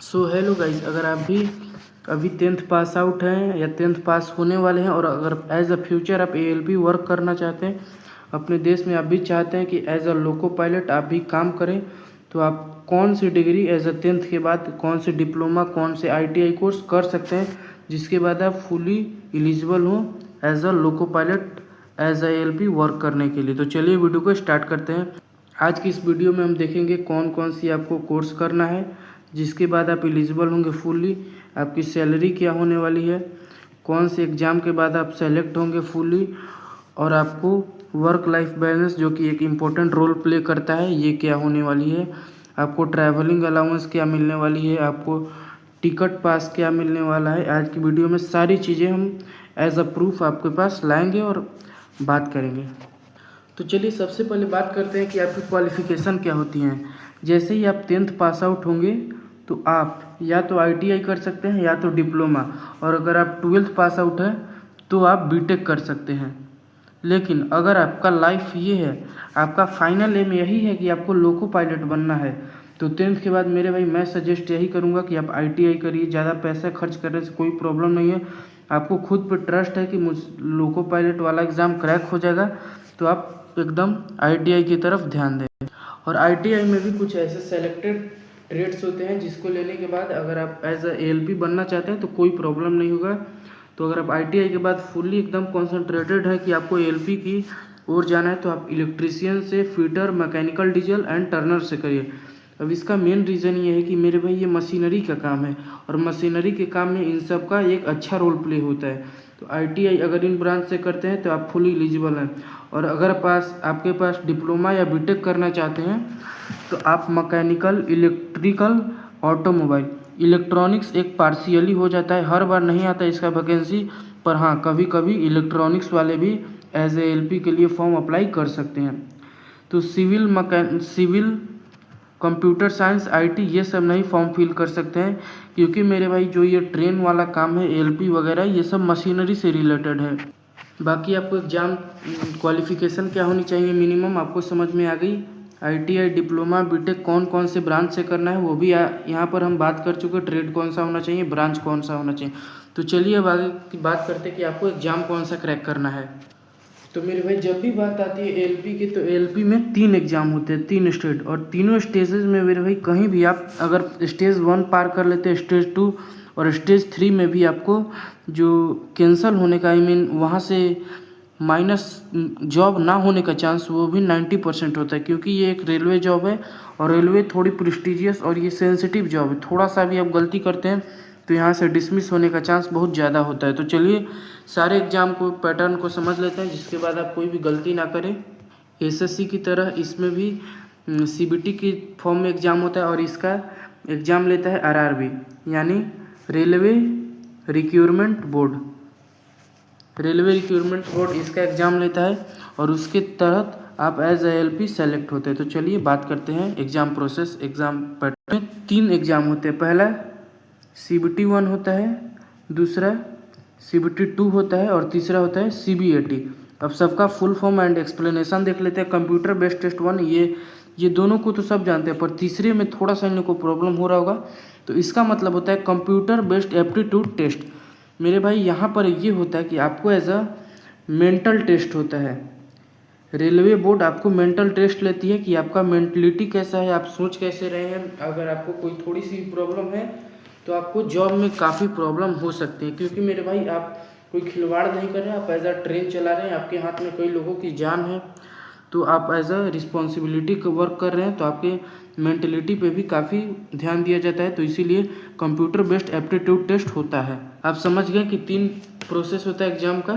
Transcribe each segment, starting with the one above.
So hello guys, अगर आप भी अभी 10th पास आउट हैं या 10th पास होने वाले हैं और अगर एज अ फ्यूचर आप ALP वर्क करना चाहते हैं अपने देश में, आप भी चाहते हैं कि एज अ लोको पायलट आप भी काम करें, तो आप कौन सी डिग्री एज अ 10th के बाद कौन से डिप्लोमा कौन से ITI कोर्स कर सकते हैं जिसके बाद आप फुली एलिजिबल हो as a loco pilot as a ALP work करने के लिए। तो चलिए वीडियो को स्टार्ट करते हैं। आज की इस वीडियो में हम देखेंगे कौन कौन सी आपको कोर्स करना है जिसके बाद आप एलिजिबल होंगे फुल्ली, आपकी सैलरी क्या होने वाली है, कौन से एग्ज़ाम के बाद आप सेलेक्ट होंगे फुल्ली, और आपको वर्क लाइफ बैलेंस जो कि एक इम्पोर्टेंट रोल प्ले करता है ये क्या होने वाली है, आपको ट्रैवलिंग अलाउंस क्या मिलने वाली है, आपको टिकट पास क्या मिलने वाला है। आज की वीडियो में सारी चीज़ें हम एज अ प्रूफ आपके पास लाएंगे और बात करेंगे। तो चलिए सबसे पहले बात करते हैं कि आपकी क्वालिफ़िकेशन क्या होती हैं। जैसे ही आप 10th पास आउट होंगे तो आप या तो ITI कर सकते हैं या तो डिप्लोमा, और अगर आप 12th पास आउट हैं तो आप BTech कर सकते हैं। लेकिन अगर आपका लाइफ ये है, आपका फाइनल एम यही है कि आपको लोको पायलट बनना है, तो 10th के बाद मेरे भाई मैं सजेस्ट यही करूँगा कि आप ITI करिए। ज़्यादा पैसा खर्च करने से कोई प्रॉब्लम नहीं है, आपको खुद पे ट्रस्ट है कि मुझ लोको पायलट वाला एग्ज़ाम क्रैक हो जाएगा, तो आप एकदम ITI की तरफ ध्यान दें। और ITI में भी कुछ ऐसे सेलेक्टेड ट्रेड्स होते हैं जिसको लेने के बाद अगर आप एज अ ALP बनना चाहते हैं तो कोई प्रॉब्लम नहीं होगा। तो अगर आप ITI के बाद फुल्ली एकदम कॉन्सेंट्रेटेड है कि आपको ALP की ओर जाना है तो आप इलेक्ट्रीशियन से, fitter, mechanical, diesel and Turner से करिए। अब इसका मेन रीज़न ये है कि मेरे भाई ये मशीनरी का काम है और मशीनरी के काम में इन सब का एक अच्छा रोल प्ले होता है। तो ITI अगर इन ब्रांच से करते हैं तो आप फुली एलिजिबल हैं। और अगर आपके पास डिप्लोमा या BTech करना चाहते हैं तो आप मैकेनिकल, इलेक्ट्रिकल, ऑटोमोबाइल, इलेक्ट्रॉनिक्स एक पार्शियली हो जाता है, हर बार नहीं आता इसका वैकेंसी, पर हाँ कभी कभी इलेक्ट्रॉनिक्स वाले भी एज ए LP के लिए फॉर्म अप्लाई कर सकते हैं। तो सिविल, कंप्यूटर साइंस, IT ये सब नहीं फॉर्म फिल कर सकते हैं, क्योंकि मेरे भाई जो ये ट्रेन वाला काम है ALP वगैरह ये सब मशीनरी से रिलेटेड है। बाकी आपको एग्ज़ाम क्वालिफ़िकेशन क्या होनी चाहिए मिनिमम आपको समझ में आ गई। ITI, डिप्लोमा, BTech कौन कौन से ब्रांच से करना है वो भी यहाँ पर हम बात कर चुके। ट्रेड कौन सा होना चाहिए, ब्रांच कौन सा होना चाहिए। तो चलिए अब आगे की बात करते हैं कि आपको एग्ज़ाम कौन सा क्रैक करना है। तो मेरे भाई जब भी बात आती है ALP की, तो ALP में 3 एग्ज़ाम होते हैं, 3 स्टेज, और तीनों स्टेजेस में मेरे भाई कहीं भी आप अगर स्टेज 1 पार कर लेते हैं, स्टेज 2 और स्टेज 3 में भी आपको जो कैंसिल होने का वहाँ से माइनस जॉब ना होने का चांस वो भी 90% होता है, क्योंकि ये एक रेलवे जॉब है और रेलवे थोड़ी प्रेस्टिजियस और ये सेंसिटिव जॉब है। थोड़ा सा भी आप गलती करते हैं तो यहाँ से डिसमिस होने का चांस बहुत ज़्यादा होता है। तो चलिए सारे एग्ज़ाम को पैटर्न को समझ लेते हैं जिसके बाद आप कोई भी गलती ना करें। SSC की तरह इसमें भी CBT की फॉर्म में एग्ज़ाम होता है और इसका एग्ज़ाम लेता है RRB यानी railway recruitment board. Railway recruitment board इसका एग्ज़ाम लेता है और उसके तहत आप एज ALP सेलेक्ट होते हैं। तो चलिए बात करते हैं exam process, exam pattern. 3 exam होते हैं, पहला CBT 1 होता है, दूसरा CBT 2 होता है और तीसरा होता है CBAT। अब सबका फुल फॉर्म एंड एक्सप्लेनेशन देख लेते हैं। कंप्यूटर बेस्ड टेस्ट 1 ये दोनों को तो सब जानते हैं, पर तीसरे में थोड़ा सा इन लोग को प्रॉब्लम हो रहा होगा। तो इसका मतलब होता है कंप्यूटर बेस्ड एप्टीट्यूड टेस्ट। मेरे भाई यहाँ पर ये होता है कि आपको एज अ मेंटल टेस्ट होता है। रेलवे बोर्ड आपको मेंटल टेस्ट लेती है कि आपका मेंटलिटी कैसा है, आप सोच कैसे रहे हैं। अगर आपको कोई थोड़ी सी प्रॉब्लम है तो आपको जॉब में काफ़ी प्रॉब्लम हो सकती है, क्योंकि मेरे भाई आप कोई खिलवाड़ नहीं कर रहे हैं, आप एज अ ट्रेन चला रहे हैं, आपके हाथ में कई लोगों की जान है, तो आप एज अ रिस्पॉन्सिबिलिटी का वर्क कर रहे हैं, तो आपके मेंटलिटी पे भी काफ़ी ध्यान दिया जाता है। तो इसीलिए कंप्यूटर बेस्ड एप्टीट्यूड टेस्ट होता है। आप समझ गए कि 3 प्रोसेस होता है एग्ज़ाम का।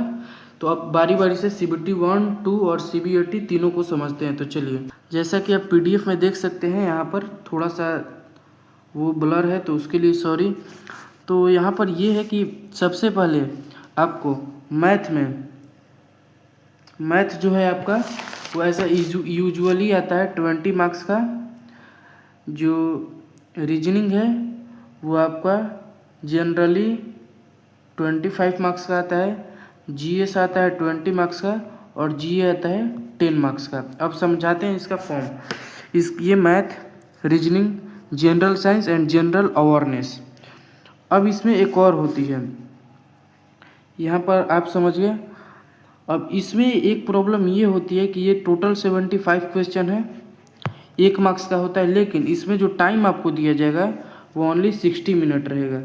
तो आप बारी बारी से CBT 1, 2 और CBAT तीनों को समझते हैं। तो चलिए, जैसा कि आप PDF में देख सकते हैं, यहाँ पर थोड़ा सा वो ब्लर है तो उसके लिए सॉरी। तो यहाँ पर ये है कि सबसे पहले आपको मैथ जो है आपका वो ऐसा यूजुअली आता है 20 मार्क्स का। जो रीजनिंग है वो आपका जनरली 25 मार्क्स का आता है। GS आता है 20 मार्क्स का और GA आता है 10 मार्क्स का। अब समझाते हैं इसका फॉर्म। ये math, reasoning, general science and general awareness. अब इसमें एक और होती है, यहाँ पर आप समझ गए। अब इसमें एक प्रॉब्लम ये होती है कि ये टोटल 75 क्वेश्चन है, 1 मार्क्स का होता है, लेकिन इसमें जो टाइम आपको दिया जाएगा वो ओनली 60 मिनट रहेगा।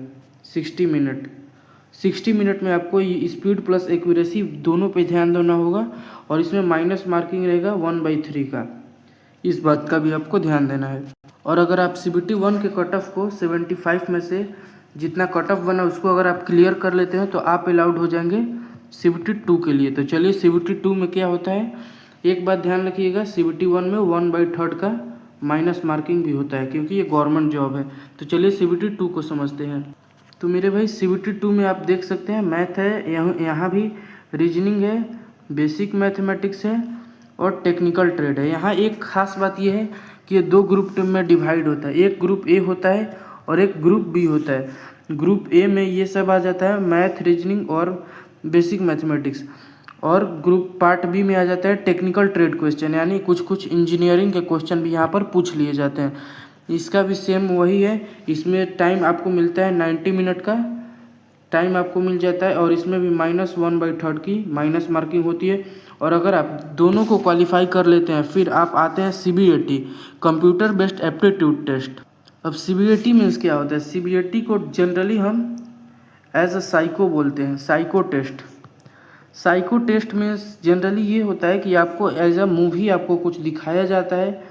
60 मिनट में आपको ये स्पीड प्लस एक्यूरेसी दोनों पे ध्यान देना होगा, और इसमें माइनस मार्किंग रहेगा 1/3 का, इस बात का भी आपको ध्यान देना है। और अगर आप CBT 1 के कट ऑफ को 75 में से जितना कट ऑफ बना उसको अगर आप क्लियर कर लेते हैं तो आप अलाउड हो जाएंगे CBT 2 के लिए। तो चलिए CBT 2 में क्या होता है, एक बात ध्यान रखिएगा, CBT 1 में 1/3 का माइनस मार्किंग भी होता है क्योंकि ये गवर्नमेंट जॉब है। तो चलिए CBT 2 को समझते हैं। तो मेरे भाई CBT 2 में आप देख सकते हैं मैथ है, यहाँ भी रीजनिंग है, बेसिक मैथमेटिक्स है और टेक्निकल ट्रेड है। यहाँ एक खास बात यह है कि ये 2 ग्रुप में डिवाइड होता है, एक ग्रुप ए होता है और एक ग्रुप बी होता है। ग्रुप ए में ये सब आ जाता है मैथ, रीजनिंग और बेसिक मैथमेटिक्स, और ग्रुप पार्ट बी में आ जाता है टेक्निकल ट्रेड क्वेश्चन, यानी कुछ इंजीनियरिंग के क्वेश्चन भी यहाँ पर पूछ लिए जाते हैं। इसका भी सेम वही है, इसमें टाइम आपको मिलता है 90 मिनट का टाइम आपको मिल जाता है, और इसमें भी -1/3 की माइनस मार्किंग होती है। और अगर आप दोनों को क्वालिफाई कर लेते हैं फिर आप आते हैं CBAT, computer based aptitude test. अब CBAT मीन्स क्या होता है, CBAT को जनरली हम एज अ साइको बोलते हैं, psycho test. Psycho test means generally ये होता है कि आपको एज अ मूवी आपको कुछ दिखाया जाता है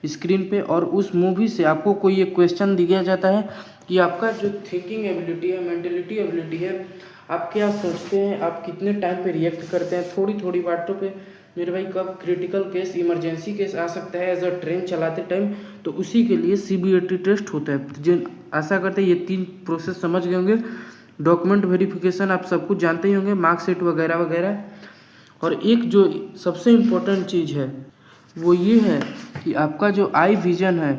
स्क्रीन पे, और उस मूवी से आपको कोई एक क्वेश्चन दिया जाता है कि आपका जो थिंकिंग एबिलिटी है, मेंटलिटी एबिलिटी है, आप क्या सोचते हैं, आप कितने टाइम पे रिएक्ट करते हैं थोड़ी थोड़ी बातों पे। मेरे भाई कब क्रिटिकल केस, इमरजेंसी केस आ सकता है एज अ ट्रेन चलाते टाइम, तो उसी के लिए CBAT टेस्ट होता है। जिन आशा करते हैं ये 3 प्रोसेस समझ गए होंगे। डॉक्यूमेंट वेरिफिकेशन आप सब कुछ जानते ही होंगे, मार्कशीट वगैरह वगैरह। और एक जो सबसे इम्पोर्टेंट चीज़ है वो ये है कि आपका जो आई विज़न है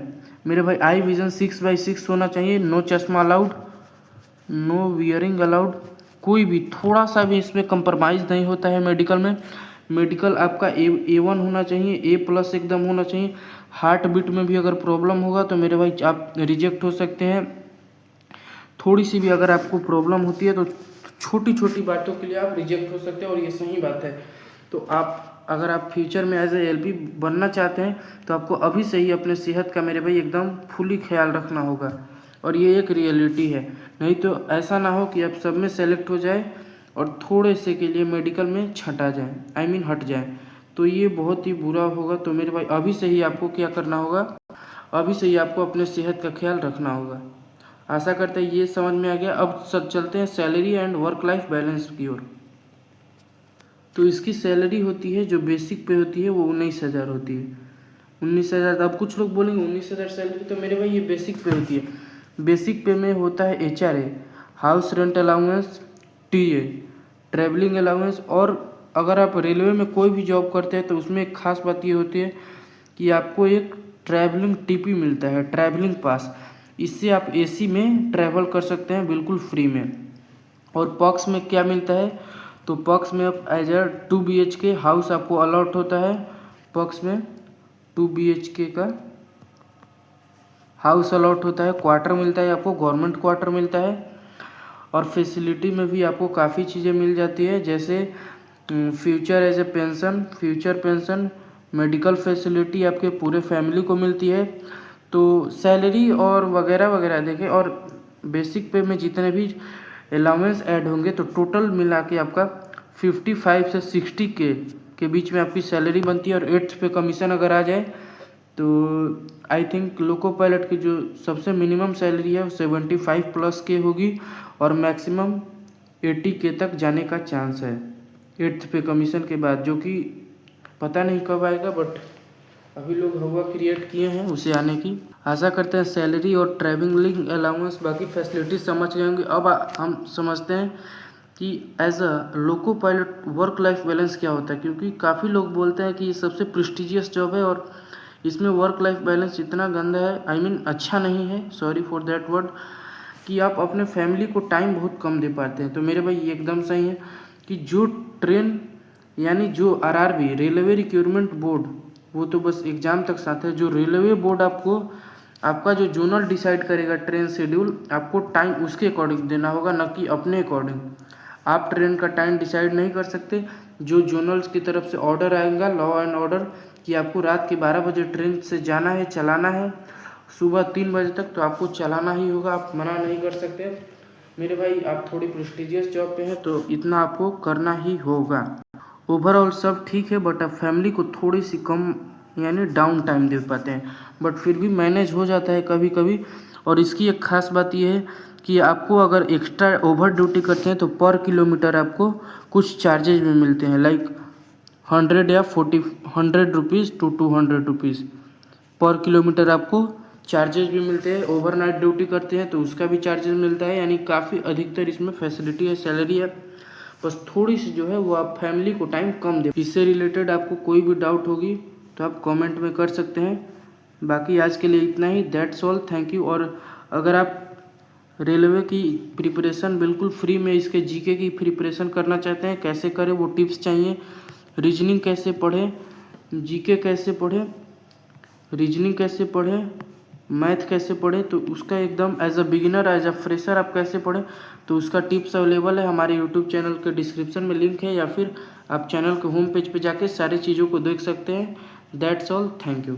मेरे भाई, आई विज़न 6/6 होना चाहिए, नो चश्मा अलाउड, नो वियरिंग अलाउड, कोई भी थोड़ा सा भी इसमें कंप्रोमाइज़ नहीं होता है। मेडिकल में मेडिकल आपका A1 होना चाहिए, A+ एकदम होना चाहिए। हार्ट बीट में भी अगर प्रॉब्लम होगा तो मेरे भाई आप रिजेक्ट हो सकते हैं। थोड़ी सी भी अगर आपको प्रॉब्लम होती है तो छोटी छोटी बातों के लिए आप रिजेक्ट हो सकते हैं, और ये सही बात है। तो अगर आप फ्यूचर में एज ए LP बनना चाहते हैं तो आपको अभी से ही अपने सेहत का मेरे भाई एकदम फुली ख्याल रखना होगा, और ये एक रियलिटी है। नहीं तो ऐसा ना हो कि आप सब में सेलेक्ट हो जाए और थोड़े से के लिए मेडिकल में छटा जाए, हट जाए, तो ये बहुत ही बुरा होगा। तो मेरे भाई अभी से ही आपको क्या करना होगा, अभी से ही आपको अपने सेहत का ख्याल रखना होगा। आशा करते हैं ये समझ में आ गया। अब सब चलते हैं salary and work life balance की ओर। तो इसकी सैलरी होती है जो बेसिक पे होती है वो 19,000 होती है। 19,000, अब कुछ लोग बोलेंगे 19,000 सैलरी, तो मेरे भाई ये बेसिक पे होती है। बेसिक पे में होता है HRA, house rent allowance, TA, travelling allowance, और अगर आप रेलवे में कोई भी जॉब करते हैं तो उसमें एक खास बात ये होती है कि आपको एक ट्रैवलिंग TP मिलता है, ट्रैवलिंग पास। इससे आप AC में ट्रैवल कर सकते हैं बिल्कुल फ्री में। और पॉक्स में क्या मिलता है, तो पॉक्स में आप एज अ 2 BHK हाउस आपको अलॉट होता है। पॉक्स में 2 BHK का हाउस अलॉट होता है, क्वार्टर मिलता है आपको, गवर्नमेंट क्वार्टर मिलता है। और फैसिलिटी में भी आपको काफ़ी चीज़ें मिल जाती है, जैसे future as a pension, future pension, medical facility आपके पूरे फैमिली को मिलती है। तो सैलरी और वगैरह वगैरह देखें, और बेसिक पे में जितने भी अलाउंस ऐड होंगे तो टोटल मिला के आपका 55 से 60 के बीच में आपकी सैलरी बनती है। और 8th पे कमीशन अगर आ जाए तो आई थिंक लोको पायलट की जो सबसे मिनिमम सैलरी है वो 75+ के होगी, और मैक्सिमम 80K तक जाने का चांस है 8th पे कमीशन के बाद, जो कि पता नहीं कब आएगा, बट अभी लोग हवा क्रिएट किए हैं उसे आने की। आशा करते हैं सैलरी और ट्रैवलिंग अलाउंस बाकी फैसिलिटीज समझ गए होंगे। अब हम समझते हैं कि as a loco pilot work life balance क्या होता है, क्योंकि काफ़ी लोग बोलते हैं कि ये सबसे प्रेस्टिजियस जॉब है और इसमें वर्क लाइफ बैलेंस इतना गंदा है, अच्छा नहीं है, सॉरी फॉर दैट वर्ड, कि आप अपने फैमिली को टाइम बहुत कम दे पाते हैं। तो मेरे भाई ये एकदम सही है कि जो ट्रेन यानी जो RRB रेलवे रिक्रूटमेंट बोर्ड, वो तो बस एग्ज़ाम तक साथ है, जो रेलवे बोर्ड आपको आपका जो जोनल डिसाइड करेगा ट्रेन शेड्यूल, आपको टाइम उसके अकॉर्डिंग देना होगा, न कि अपने अकॉर्डिंग। आप ट्रेन का टाइम डिसाइड नहीं कर सकते। जो जोनल्स की तरफ से ऑर्डर आएगा, लॉ एंड ऑर्डर, कि आपको रात के 12 बजे ट्रेन से जाना है, चलाना है, सुबह 3 बजे तक, तो आपको चलाना ही होगा, आप मना नहीं कर सकते। मेरे भाई आप थोड़ी प्रेस्टिजियस जॉब पे हैं तो इतना आपको करना ही होगा। ओवरऑल सब ठीक है, बट आप फैमिली को थोड़ी सी कम यानी डाउन टाइम दे पाते हैं, बट फिर भी मैनेज हो जाता है कभी कभी। और इसकी एक ख़ास बात यह है कि आपको अगर एक्स्ट्रा ओवर ड्यूटी करते हैं तो पर किलोमीटर आपको कुछ चार्जेज भी मिलते हैं, लाइक 100 या 100 रुपीज़ टू 200 रुपीज़ पर किलोमीटर आपको चार्जेस भी मिलते हैं। ओवरनाइट ड्यूटी करते हैं तो उसका भी चार्जेस मिलता है, यानी काफ़ी अधिकतर इसमें फैसिलिटी है, सैलरी है। बस थोड़ी सी जो है वो आप फैमिली को टाइम कम दे। इससे रिलेटेड आपको कोई भी डाउट होगी तो आप कमेंट में कर सकते हैं। बाकी आज के लिए इतना ही, दैट्स ऑल, थैंक यू। और अगर आप रेलवे की प्रिपरेशन बिल्कुल फ्री में, इसके जीके की प्रिपरेशन करना चाहते हैं, कैसे करें वो टिप्स चाहिए, रीजनिंग कैसे पढ़ें, जीके कैसे पढ़ें, रीजनिंग कैसे पढ़ें, मैथ कैसे पढ़ें, तो उसका एकदम as a beginner, as a fresher आप कैसे पढ़ें, तो उसका टिप्स अवेलेबल है। हमारे यूट्यूब चैनल के डिस्क्रिप्शन में लिंक है, या फिर आप चैनल के होम पेज पे जाके सारी चीज़ों को देख सकते हैं। That's all, thank you.